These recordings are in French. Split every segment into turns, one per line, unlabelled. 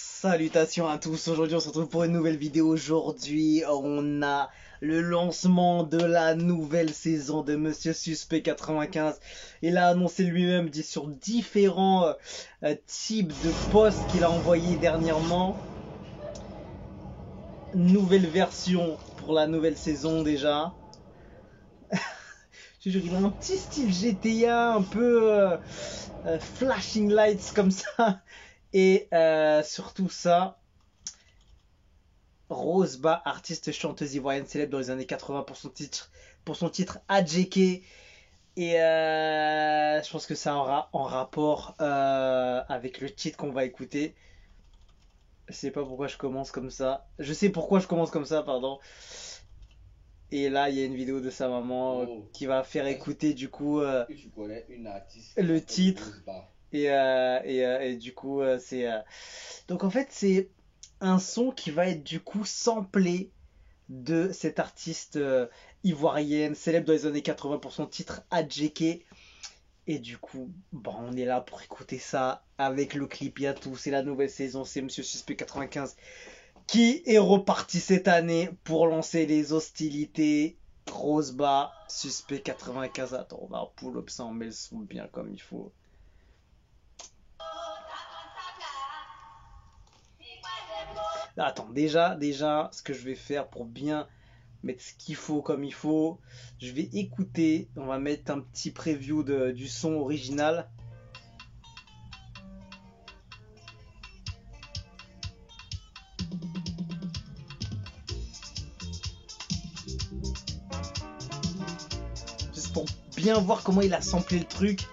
Salutations à tous, aujourd'hui on se retrouve pour une nouvelle vidéo. Aujourd'hui on a le lancement de la nouvelle saison de Monsieur Suspect 95. Il a annoncé lui-même sur différents types de posts qu'il a envoyés dernièrement. Nouvelle version pour la nouvelle saison déjà. Je jure, il a un petit style GTA, un peu flashing lights comme ça. Et surtout ça, Rosebah, artiste chanteuse ivoirienne célèbre dans les années 80 pour son titre AJK. Et je pense que ça aura en rapport avec le titre qu'on va écouter. Je sais pas pourquoi je commence comme ça. Je sais pourquoi je commence comme ça, pardon. Et là, il y a une vidéo de sa maman qui va faire écouter du coup
tu connais une artiste
le titre. Et du coup, c'est... Donc en fait, c'est un son qui va être du coup samplé de cette artiste ivoirienne, célèbre dans les années 80 pour son titre AJK. Et du coup, bon, on est là pour écouter ça avec le clip, il y a tout. C'est la nouvelle saison, c'est Monsieur Suspect 95 qui est reparti cette année pour lancer les hostilités. Rosebah, Suspect 95. Attends, on va pull up ça, on met le son bien comme il faut. Attends, déjà, ce que je vais faire pour bien mettre ce qu'il faut comme il faut, je vais écouter, on va mettre un petit preview du son original. Juste pour bien voir comment il a samplé le truc.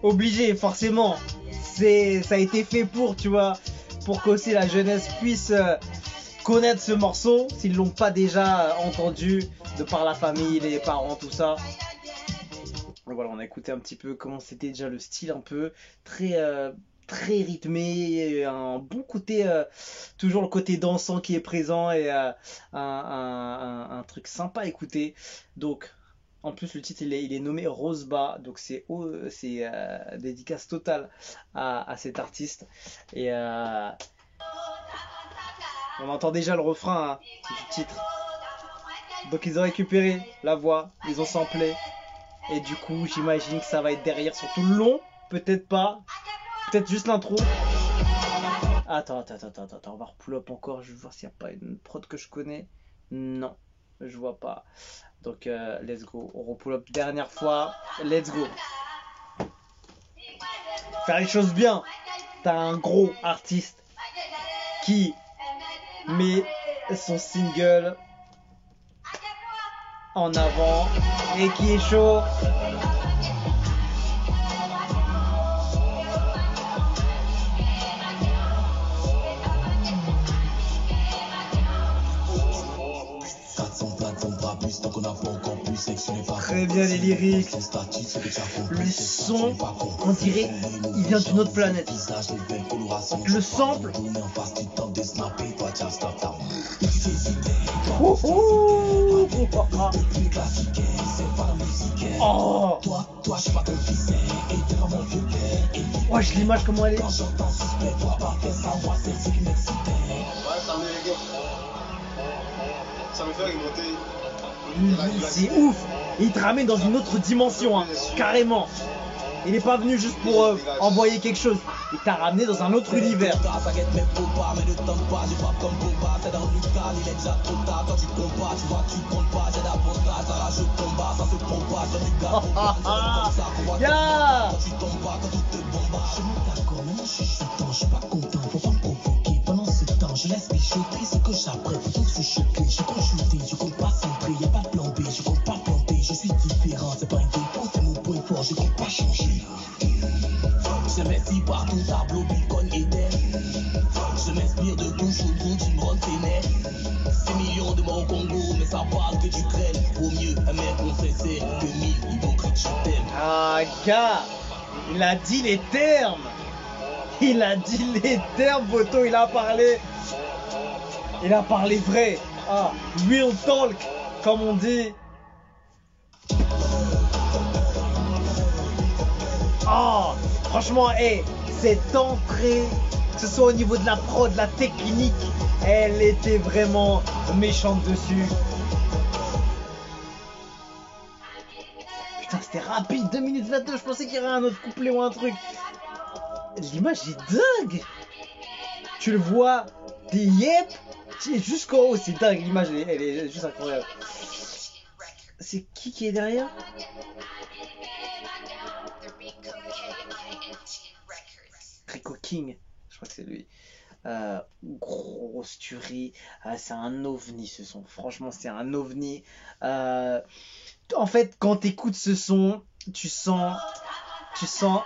Obligé, forcément, ça a été fait pour, tu vois, pour qu'aussi la jeunesse puisse connaître ce morceau, s'ils l'ont pas déjà entendu, de par la famille, les parents, tout ça. Voilà, on a écouté un petit peu comment c'était déjà le style, un peu très rythmé, un bon côté, toujours le côté dansant qui est présent, et un truc sympa à écouter. Donc en plus, le titre il est nommé Rosebah, donc c'est dédicace totale à cet artiste. Et on entend déjà le refrain du titre. Donc ils ont récupéré la voix, ils ont samplé. Et du coup, j'imagine que ça va être derrière, surtout le long, peut-être pas, peut-être juste l'intro. Attends, on va repull up encore, je vais voir s'il n'y a pas une prod que je connais. Non, je vois pas. Donc let's go, on repull up dernière fois, let's go. Faire les choses bien. T'as un gros artiste qui met son single en avant et qui est chaud. Très bien les lyrics. Le son, on dirait, il vient d'une autre planète. Le sample. Oh, wesh, l'image comment elle est.
Ça me fait remonter.
C'est ouf. Et il te ramène dans une autre dimension, hein, carrément. Il est pas venu juste pour envoyer quelque chose. Il t'a ramené dans un autre univers. Yeah.
Je laisse mes choquer ce que j'apprête, tout se choquer. Je compte chuter, je compte pas centrer, y'a pas de plan B, je compte pas planter, je suis différent, c'est pas un défaut, c'est mon point fort, je compte pas changer. Je m'inspire par tout tableau, bitcoin et dead. Je m'inspire de tout choutou, tu me rends ténèbres. 6 millions de morts au Congo, mais ça parle que d'Ukraine. Vaut mieux un mec confessé que 1000 hypocrites, je t'aime.
Ah, gars, il a dit les termes. Il a dit les termes, Boto, il a parlé. Il a parlé vrai. Ah, real talk, comme on dit. Oh, franchement, cette entrée, que ce soit au niveau de la prod, de la technique, elle était vraiment méchante dessus. Putain, c'était rapide, 2 minutes 29, je pensais qu'il y aurait un autre couplet ou un truc. L'image est dingue. Tu le vois, des yep, jusqu'en haut, c'est dingue, l'image elle est juste incroyable. C'est qui est derrière? Rico King, je crois que c'est lui. Grosse tuerie, c'est un ovni ce son, franchement c'est un ovni. En fait quand t'écoutes ce son, tu sens, tu sens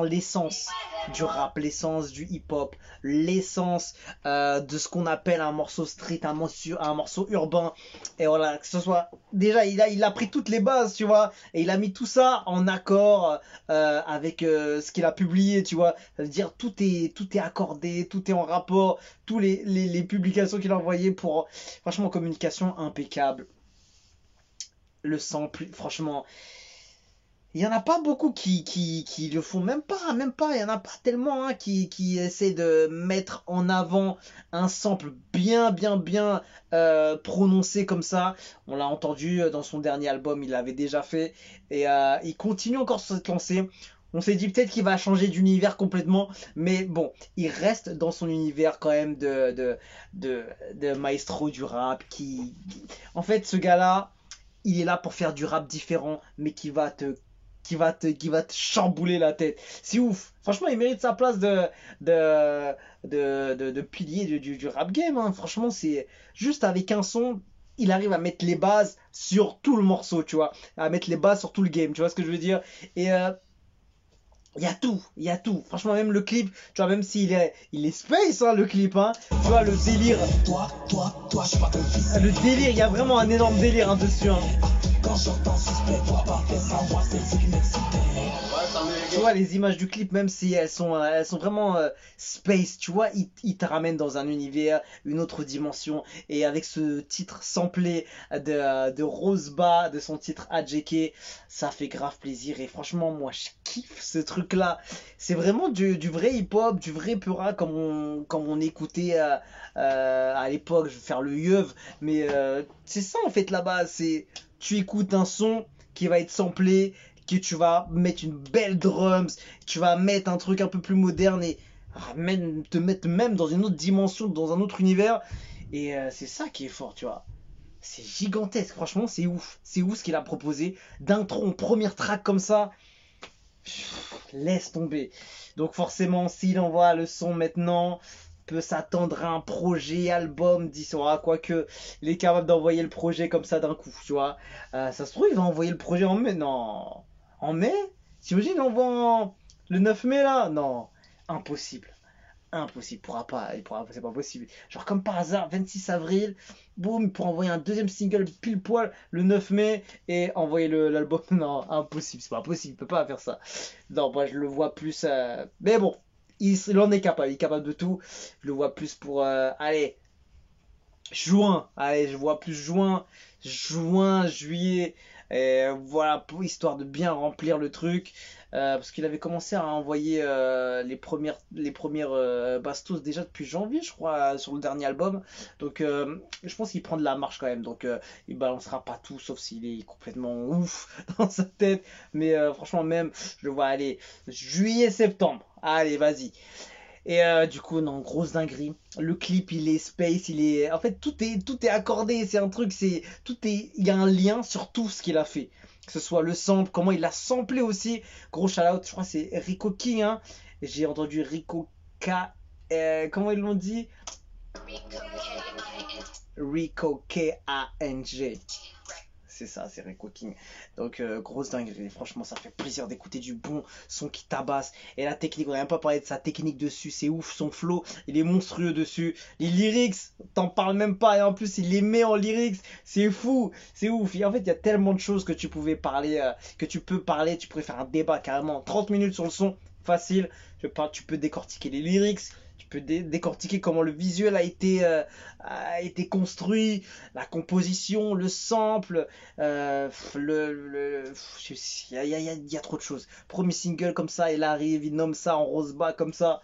l'essence du rap, l'essence du hip-hop, l'essence de ce qu'on appelle un morceau street, un morceau urbain. Et voilà, que ce soit déjà il a pris toutes les bases, tu vois, et il a mis tout ça en accord avec ce qu'il a publié, tu vois. Ça veut dire tout est accordé, tout est en rapport, tous les publications qu'il a envoyées pour franchement communication impeccable. Le sample, franchement. Il y en a pas beaucoup qui le font, même pas, il y en a pas tellement hein, qui essaient de mettre en avant un sample bien prononcé comme ça. On l'a entendu dans son dernier album, il l'avait déjà fait et il continue encore sur cette lancée. On s'est dit peut-être qu'il va changer d'univers complètement, mais bon, il reste dans son univers quand même de maestro du rap en fait, ce gars-là, il est là pour faire du rap différent, mais qui va te chambouler la tête. C'est ouf. Franchement, il mérite sa place de pilier du rap game. Hein. Franchement, c'est juste avec un son, il arrive à mettre les bases sur tout le morceau, tu vois. À mettre les bases sur tout le game, tu vois ce que je veux dire. Et il y a tout. Franchement, même le clip, tu vois, même s'il est space, hein, le clip, hein. Tu vois, le délire.
Toi, je suis pas ton fils.
Le délire, il y a vraiment un énorme délire hein, dessus, hein.
Quand j'entends suspect, toi, pas fait ça, moi, c'est ce qui m'excite.
Tu vois, les images du clip, même si elles sont vraiment space, tu vois, ils te ramènent dans un univers, une autre dimension. Et avec ce titre samplé de Roseba, de son titre AJK, ça fait grave plaisir. Et franchement, moi, je kiffe ce truc-là. C'est vraiment du vrai hip-hop, du vrai pura, comme on écoutait à l'époque. Je vais faire le yeuve, mais c'est ça en fait là-bas. C'est tu écoutes un son qui va être samplé, que tu vas mettre une belle drums, tu vas mettre un truc un peu plus moderne et même te mettre même dans une autre dimension, dans un autre univers. Et c'est ça qui est fort, tu vois. C'est gigantesque, franchement, c'est ouf. C'est ouf ce qu'il a proposé. D'intro en première track comme ça, laisse tomber. Donc forcément, s'il envoie le son maintenant, peut s'attendre à un projet album d'ici quoique il est capable d'envoyer le projet comme ça d'un coup, tu vois. Ça se trouve, il va envoyer le projet en mai. Non. En mai? T'imagines, on voit le 9 mai là? Non, impossible. Impossible, c'est pas possible. Genre comme par hasard, 26 avril, boum, pour envoyer un deuxième single pile poil le 9 mai et envoyer l'album. Non, impossible, c'est pas possible, il peut pas faire ça. Non, moi je le vois plus. Mais bon, il en est capable, il est capable de tout. Je le vois plus pour. Allez, juin. Allez, je vois plus juin, juillet. Et voilà, pour histoire de bien remplir le truc. Parce qu'il avait commencé à envoyer les premières bastos déjà depuis janvier, je crois, sur le dernier album. Donc, je pense qu'il prend de la marche quand même. Donc, il balancera pas tout, sauf s'il est complètement ouf dans sa tête. Mais franchement, même, je le vois aller juillet-septembre. Allez, vas-y. Et du coup, non, grosse dinguerie. Le clip, il est space, en fait, tout est accordé. C'est un truc, il y a un lien sur tout ce qu'il a fait. Que ce soit le sample, comment il a samplé aussi. Gros shout out, je crois que c'est Rico King, hein. J'ai entendu Rico K. Comment ils l'ont dit? Rico K-A-N-G. C'est ça, c'est Rico King. Donc, grosse dinguerie. Franchement, ça fait plaisir d'écouter du bon son qui tabasse. Et la technique, on n'a même pas parlé de sa technique dessus. C'est ouf, son flow, il est monstrueux dessus. Les lyrics, t'en parles même pas. Et en plus, il les met en lyrics. C'est fou, c'est ouf. Et en fait, il y a tellement de choses que tu pouvais parler, que tu peux parler. Tu pourrais faire un débat carrément. 30 minutes sur le son, facile. Tu peux décortiquer les lyrics. Tu peux décortiquer comment le visuel a été construit, la composition, le sample, il y a trop de choses. Premier single comme ça, il arrive, il nomme ça en rose bas comme ça.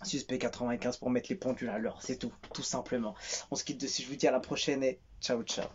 Suspect 95 pour mettre les pendules à l'heure, c'est tout simplement. On se quitte dessus, je vous dis à la prochaine et ciao ciao.